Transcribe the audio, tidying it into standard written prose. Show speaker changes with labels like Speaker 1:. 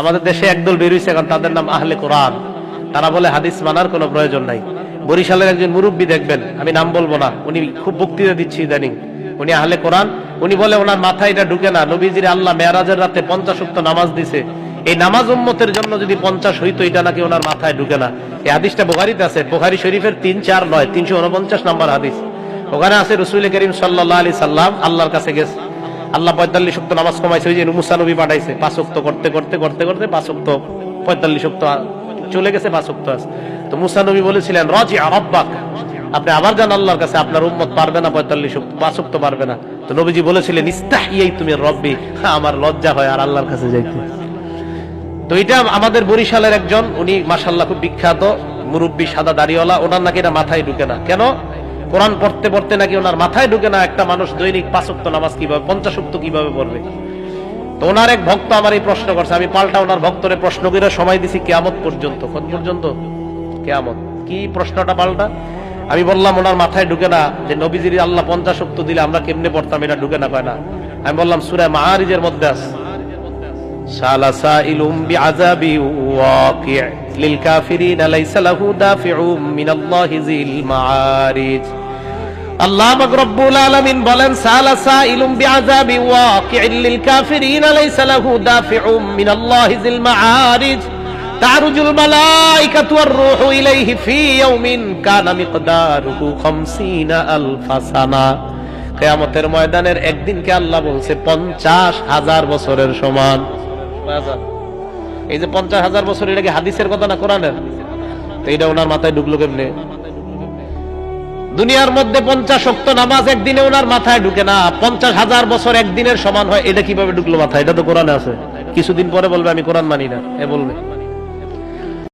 Speaker 1: আমাদের দেশে একদল বেরিয়েছে এখন, তাদের নাম আহলে কোরআন। তারা বলে হাদিস মানার কোনো প্রয়োজন নাই। বরিশালের একজন মুরব্বী দেখবেন, আমি নাম বলবো না, উনি খুব বক্তৃতা দিচ্ছি ইদানিং, উনি আহলে কোরআন। উনি বলে ওনার মাথায় এটা ঢুকে না, নবীজির আল্লাহ মেরাজের রাতে 50 ওয়াক্ত নামাজ দিছে, এই নামাজ উম্মতের জন্য যদি 50 হইতো, এটা নাকি ওনার মাথায় ঢুকে না। এই হাদিসটা বুখারীতে আছে, বুখারী শরীফের 349 349 নম্বর হাদিস। ওখানে আছে রাসূল করিম সাল্লাল্লাহু আলাইহি সাল্লাম আল্লাহর কাছে গেছে, আল্লাহ 45 ওয়াক্ত নামাজ কমাইছে, ওই যে মুসা নবী পাঠাইছে, 5 ওয়াক্ত করতে করতে করতে করতে 5 ওয়াক্ত 45 ওয়াক্ত চলে গেছে, 5 ওয়াক্ত আছে। তো মুসা নবী বলেছিলেন রাজি রাব্বাক, আপনি আবার যান আল্লাহর কাছে, আপনার উম্মত পারবে না 45 ওয়াক্ত, 5 ওয়াক্ত পারবে না। তো নবীজি বলেছিলেন ইস্তাহিয়াইতু মির রাব্বি, আমার লজ্জা হয় আর আল্লাহর কাছে যাইতে। তো এটা আমাদের বরিশালের একজন, উনি মাশাআল্লাহ খুব বিখ্যাত মুরব্বী, সাদা দাড়িওয়ালা, ওনার নাকি এটা মাথায় ঢুকে না। কেন? কোরআন পড়তে পড়তে নাকি ওনার মাথায় ঢুকে না একটা মানুষ দৈনিক 5 ওয়াক্ত নামাজ কিভাবে 50 ওয়াক্ত কিভাবে পড়বে। তো ওনার এক ভক্ত আমার এই প্রশ্ন করছে, আমি পাল্টা ওনার ভক্তরে প্রশ্ন করে সময় দিছি কিয়ামত পর্যন্ত। কোন পর্যন্ত? কিয়ামত। কি প্রশ্নটা পাল্টা? আমি বললাম ওনার মাথায় ঢুকে না যে নবীজির আল্লাহ 50 ওয়াক্ত দিলে আমরা কেমনে পড়তাম, এটা ঢুকে না, কয় না। আমি বললাম সূরা মাআরিজের মধ্যে আছে, সালা সাইলুম বিআযাবি ওয়াকি' লিল কাফিরিন লাইসা লাহু দাফিউম মিনাল্লাহি যিল মাআরিজ। আল্লাহ পাক রব্বুল আলামিন বলেন সালা সাইলুম বিআযাবি ওয়াকি' লিল কাফিরিন লাইসা লাহু দাফিউম মিনাল্লাহি যিল মাআরিজ তারুজুল মালাইকাতু ওয়ার রূহু ইলাইহি ফি ইয়াউমিন কানা মিকদারুহু 50 আলফা সানা। কিয়ামতের ময়দানের একদিনকে আল্লাহ বলছে 50,000 বছরের সমান। এই যে 50,000 বছর, এটা কি হাদিসের কথা না কোরআনের? তো এটা ওনার মাথায় ঢুকলো কেমনে? দুনিয়ার মধ্যে 50 ওয়াক্ত নামাজ একদিনে ওনার মাথায় ঢুকে না, 50,000 বছর একদিনের সমান হয়, এটা কিভাবে ঢুকলো মাথায়? এটা তো কোরআনে আছে। কিছুদিন পরে বলবে আমি কোরআন মানি না, এ বলবে।